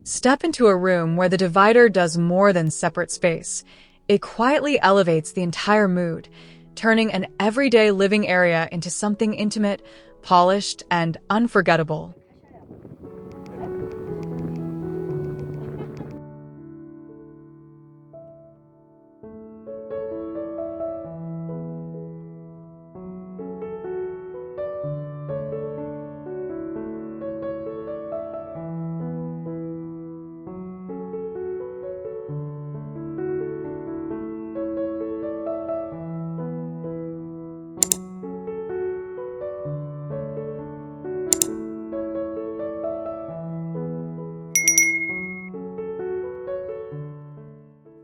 Step into a room where the divider does more than separate space. It quietly elevates the entire mood, turning an everyday living area into something intimate, polished, and unforgettable.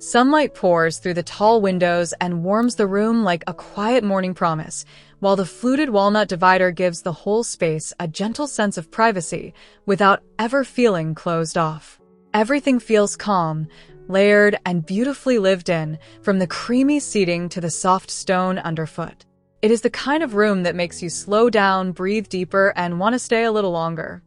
Sunlight pours through the tall windows and warms the room like a quiet morning promise, while the fluted walnut divider gives the whole space a gentle sense of privacy without ever feeling closed off. Everything feels calm, layered, and beautifully lived in, from the creamy seating to the soft stone underfoot. It is the kind of room that makes you slow down, breathe deeper, and want to stay a little longer.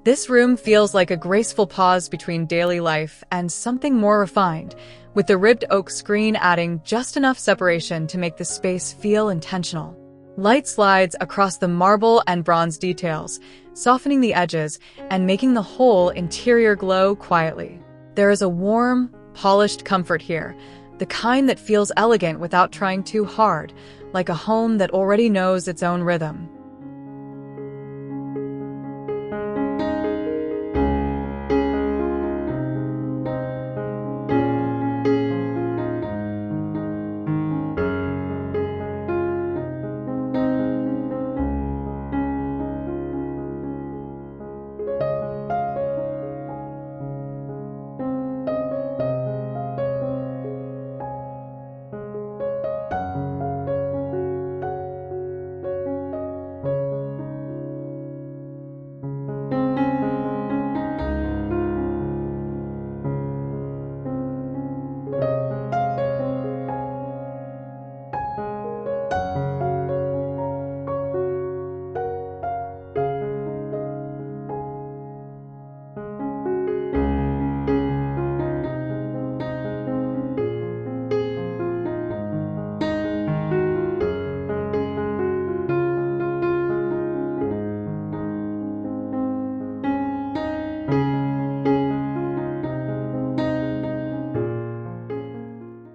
This room feels like a graceful pause between daily life and something more refined, with the ribbed oak screen adding just enough separation to make the space feel intentional. Light slides across the marble and bronze details, softening the edges and making the whole interior glow quietly. There is a warm, polished comfort here, the kind that feels elegant without trying too hard, like a home that already knows its own rhythm.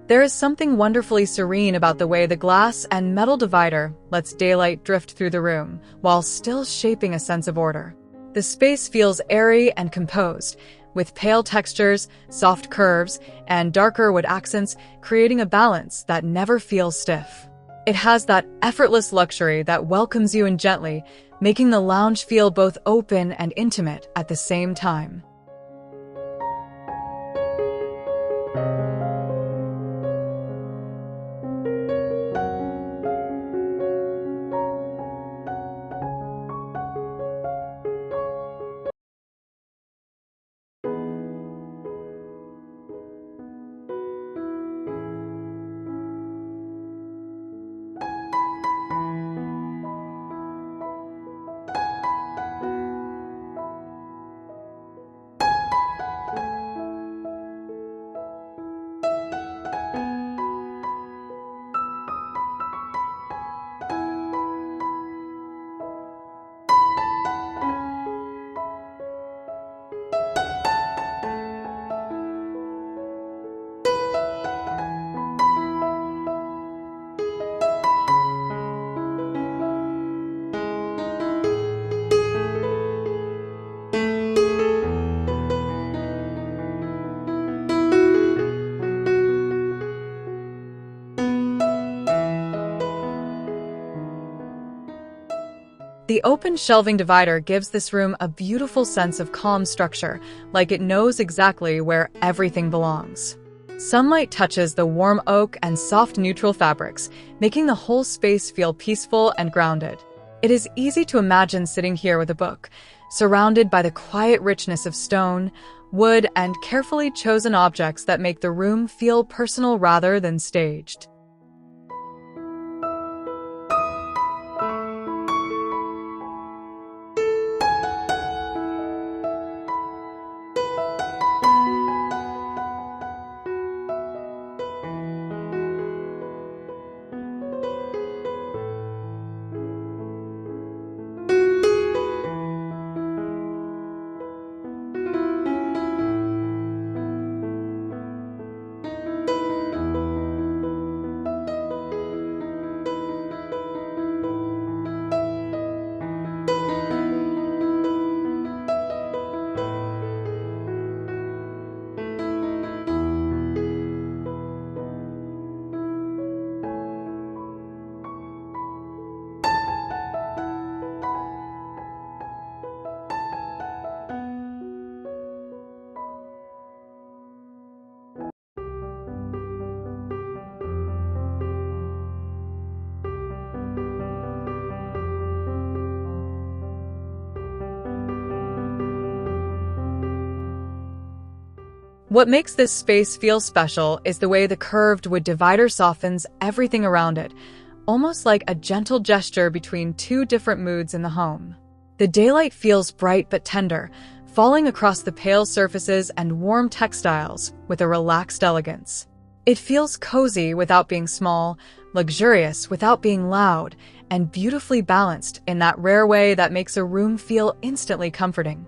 There is something wonderfully serene about the way the glass and metal divider lets daylight drift through the room while still shaping a sense of order. The space feels airy and composed, with pale textures, soft curves, and darker wood accents creating a balance that never feels stiff. It has that effortless luxury that welcomes you in gently, making the lounge feel both open and intimate at the same time. The open shelving divider gives this room a beautiful sense of calm structure, like it knows exactly where everything belongs. Sunlight touches the warm oak and soft neutral fabrics, making the whole space feel peaceful and grounded. It is easy to imagine sitting here with a book, surrounded by the quiet richness of stone, wood, and carefully chosen objects that make the room feel personal rather than staged. What makes this space feel special is the way the curved wood divider softens everything around it, almost like a gentle gesture between two different moods in the home. The daylight feels bright but tender, falling across the pale surfaces and warm textiles with a relaxed elegance. It feels cozy without being small, luxurious without being loud, and beautifully balanced in that rare way that makes a room feel instantly comforting.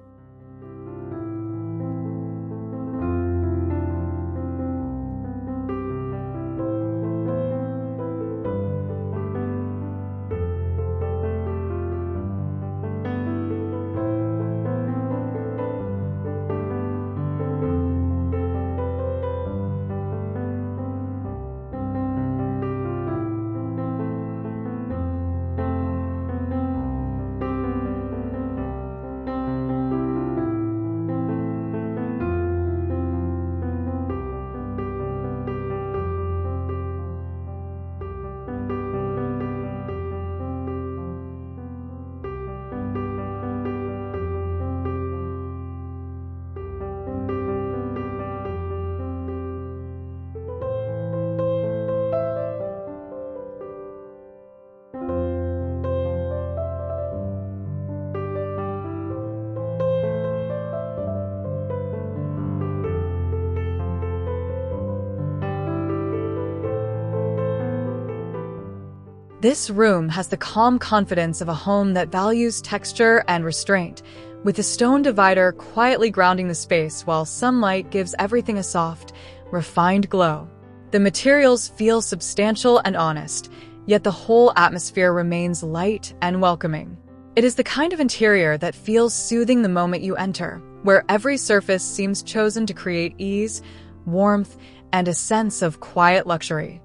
This room has the calm confidence of a home that values texture and restraint, with the stone divider quietly grounding the space while sunlight gives everything a soft, refined glow. The materials feel substantial and honest, yet the whole atmosphere remains light and welcoming. It is the kind of interior that feels soothing the moment you enter, where every surface seems chosen to create ease, warmth, and a sense of quiet luxury.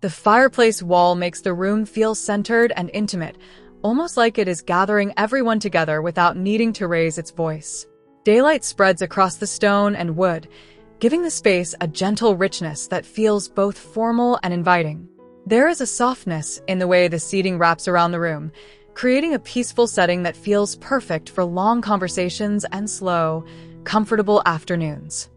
The fireplace wall makes the room feel centered and intimate, almost like it is gathering everyone together without needing to raise its voice. Daylight spreads across the stone and wood, giving the space a gentle richness that feels both formal and inviting. There is a softness in the way the seating wraps around the room, creating a peaceful setting that feels perfect for long conversations and slow, comfortable afternoons.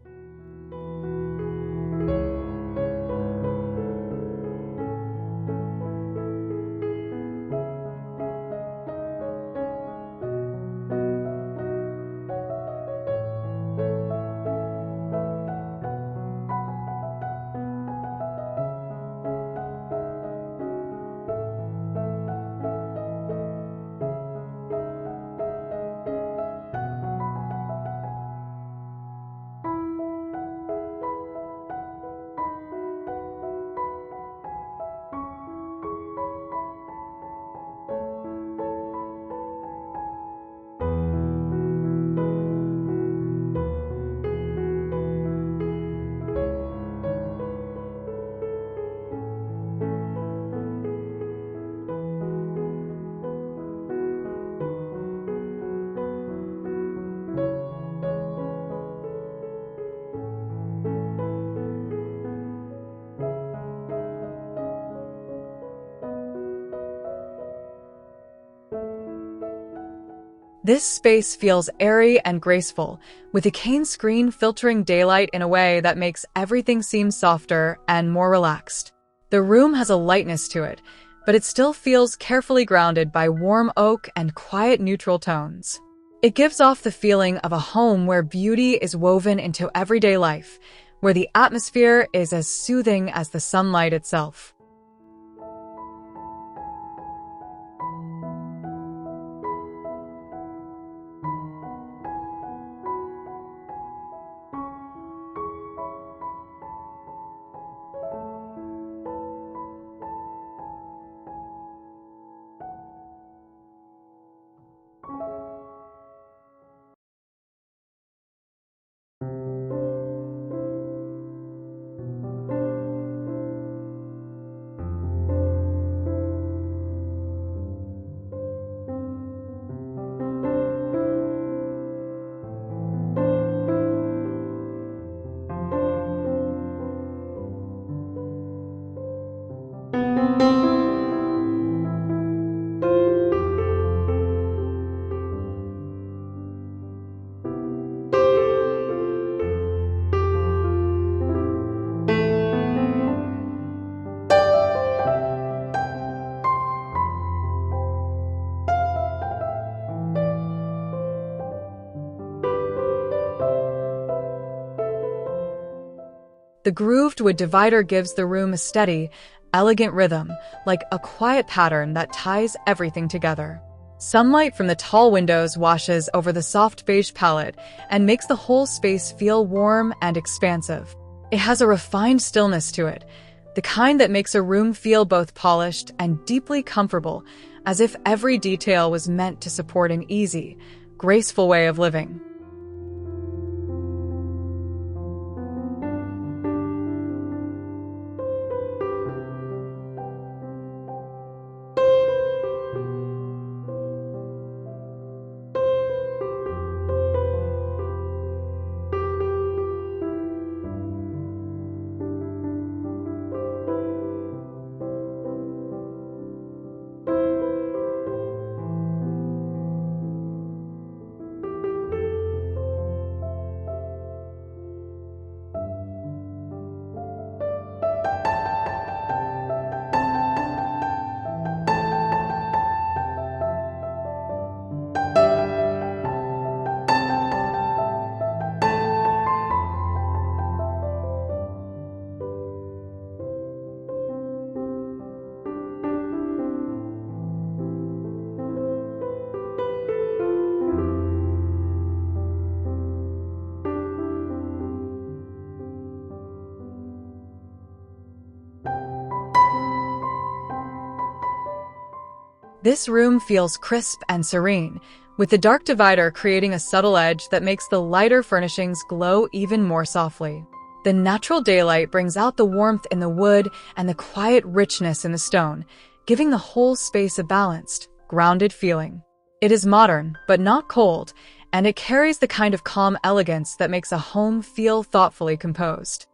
This space feels airy and graceful, with a cane screen filtering daylight in a way that makes everything seem softer and more relaxed. The room has a lightness to it, but it still feels carefully grounded by warm oak and quiet neutral tones. It gives off the feeling of a home where beauty is woven into everyday life, where the atmosphere is as soothing as the sunlight itself. The grooved wood divider gives the room a steady, elegant rhythm, like a quiet pattern that ties everything together. Sunlight from the tall windows washes over the soft beige palette and makes the whole space feel warm and expansive. It has a refined stillness to it, the kind that makes a room feel both polished and deeply comfortable, as if every detail was meant to support an easy, graceful way of living. This room feels crisp and serene, with the dark divider creating a subtle edge that makes the lighter furnishings glow even more softly. The natural daylight brings out the warmth in the wood and the quiet richness in the stone, giving the whole space a balanced, grounded feeling. It is modern, but not cold, and it carries the kind of calm elegance that makes a home feel thoughtfully composed.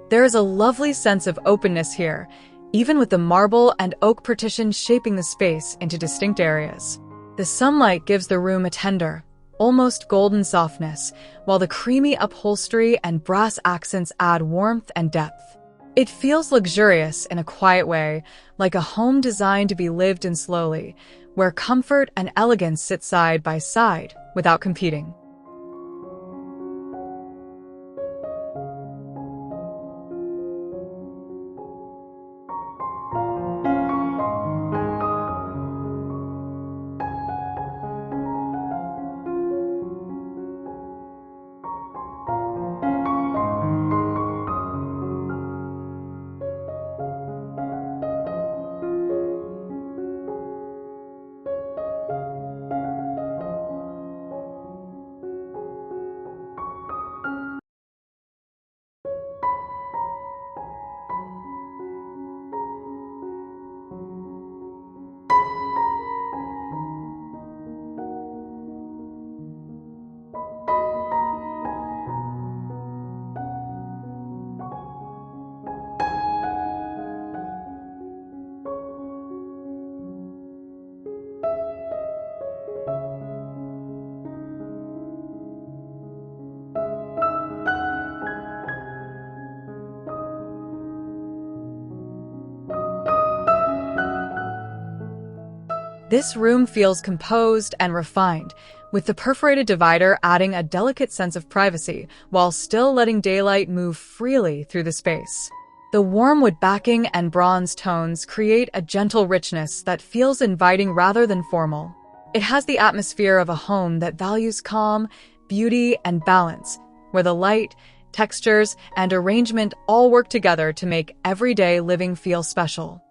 There is a lovely sense of openness here, even with the marble and oak partition shaping the space into distinct areas. The sunlight gives the room a tender, almost golden softness, while the creamy upholstery and brass accents add warmth and depth. It feels luxurious in a quiet way, like a home designed to be lived in slowly, where comfort and elegance sit side by side without competing. This room feels composed and refined, with the perforated divider adding a delicate sense of privacy while still letting daylight move freely through the space. The warm wood backing and bronze tones create a gentle richness that feels inviting rather than formal. It has the atmosphere of a home that values calm, beauty, and balance, where the light, textures, and arrangement all work together to make everyday living feel special.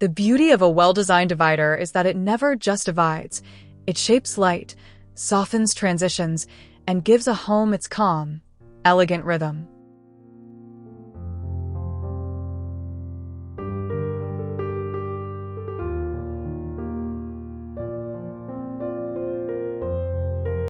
The beauty of a well-designed divider is that it never just divides. It shapes light, softens transitions, and gives a home its calm, elegant rhythm.